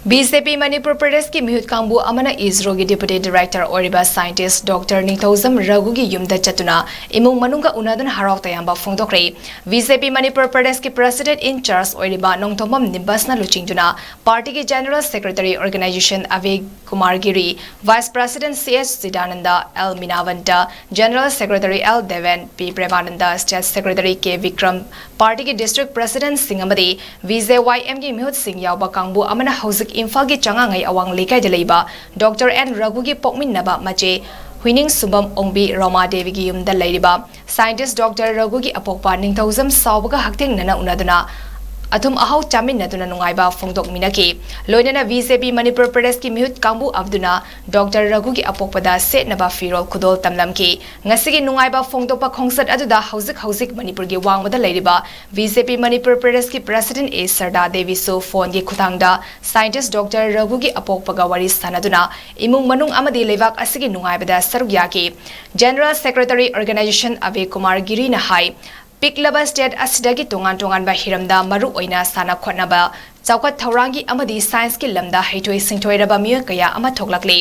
BJP Manipur Pradesh की मिहुत कांगबू अमना ISRO की डिप्यूटी डायरेक्टर ओरिबा साइंटिस्ट डॉक्टर नीथौजम रघु की युमदा चतुना इमुंग मनुंगा उनादन हराव तयाम्बा फोंदोक्रे बीजेपी मणिपुर प्रदेश की प्रेसिडेंट इन चार्ज ओरिबा नोंथोमम निबसना लुचिंगदुना पार्टी की general secretary organisation 𝐒𝐂𝐈𝐄𝐍𝐓 vice president CH. Sidananda L Meenawanta general secretary L Deven P Premananda state secretary K Vikram party की डिस्ट्रिक्ट प्रेसिडेंट सिंगमदी वीजेवाईएम की मिहुत सिंह यावबा कांगबू अमना हौजिक इम्फाल की चंगांगई अवांग लेकाइदा लेबा डॉक्टर एन रघु की पोकमिन्नबा मचे हुइनिंग सुबम ओंबी रोमा देवी की युमदा लेरिबा साइंटिस्ट डॉक्टर रघु की अपोकपा निंगथौजम सावबगा हक्थेंगनना उनादुना अथुम अहाउ चामिन्नदुना नुंगाइबा फोंदोकमिनकी लोइनना बीजेपी मणिपुर प्रदेश की मिहुत कांगबू अब्दुना डॉक्टर रघु की अपोकपदा सेटनबा फिरोल खुदोल तमलमकी ngasi नुंगाइबा फोंदोकपा खोंसत अदुदा हौजिक मणिपुर की वांगबदा लेरिबा बीजेपी मणिपुर प्रदेश की प्रेसिडेंट ए सरदा देवी सो फोन की खुदांगदा साइंटिस्ट डॉक्टर रघु की अपोकपगा वरी सानदुना इमुंग मनुंग अमदी लेवाक असigi नुंगाइबदा सरुयाकी जनरल सेक्रेटरी ऑर्गेनाइजेशन 𝐒𝐂𝐈𝐄𝐍𝐓 𝐒𝐂𝐈𝐄𝐍𝐓 𝐎𝐈𝐄𝐈𝐄𝐈 पिकलबा स्टेट असिदगी तोंगान हिरमदा मरु ओइना साना खोटनबा चौकत थौरांगी अमदी साइंस की लमदा हैथोय सिंथोयरबा मियो कया अमा थोकलकले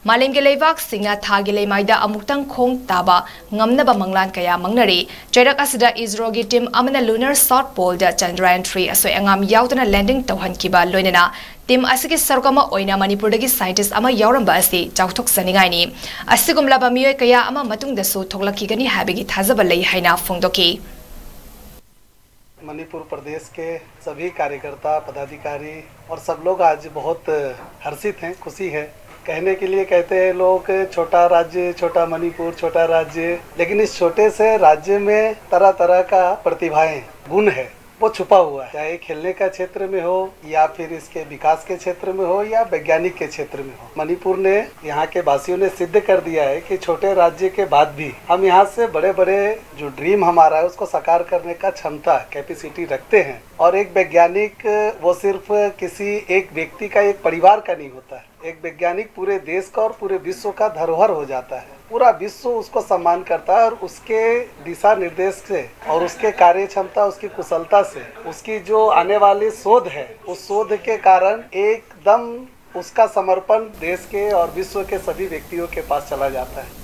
मालेम के लेवाक सिंगा थागी लेमाइदा अमुक्तंग खोंग ताबा ngamnaba manglan kaya mangnari chairak asida isro gi team amana lunar south pole da chandrayaan 3 asoi angam yautana landing tawhankiba loinana team asigi sarkama oina manipur dagi scientist ama yauramba asi chauthok saningai ni asigumlaba miyo kaya ama matung da su thoklakigani habigi thazaba lei haina phongdoki Manipur प्रदेश के सभी कार्यकर्ता पदाधिकारी और सब लोग आज बहुत हर्षित हैं, खुशी है। कहने के लिए कहते हैं लोग छोटा राज्य, छोटा मणिपुर, छोटा राज्य, लेकिन इस छोटे से राज्य में तरह तरह का प्रतिभाएं, गुण है वो छुपा हुआ है। चाहे खेलने का क्षेत्र में हो या फिर इसके विकास के क्षेत्र में हो या वैज्ञानिक के क्षेत्र में हो, मणिपुर ने यहाँ के वासियों ने सिद्ध कर दिया है कि छोटे राज्य के बाद भी हम यहाँ से बड़े बड़े जो ड्रीम हमारा है उसको साकार करने का क्षमता कैपेसिटी रखते हैं। और एक वैज्ञानिक वो सिर्फ किसी एक व्यक्ति का, एक परिवार का नहीं होता है। एक वैज्ञानिक पूरे देश का और पूरे विश्व का धरोहर हो जाता है। पूरा विश्व उसको सम्मान करता है और उसके दिशा निर्देश से और उसके कार्य क्षमता, उसकी कुशलता से, उसकी जो आने वाली शोध है उस शोध के कारण एकदम उसका समर्पण देश के और विश्व के सभी व्यक्तियों के पास चला जाता है।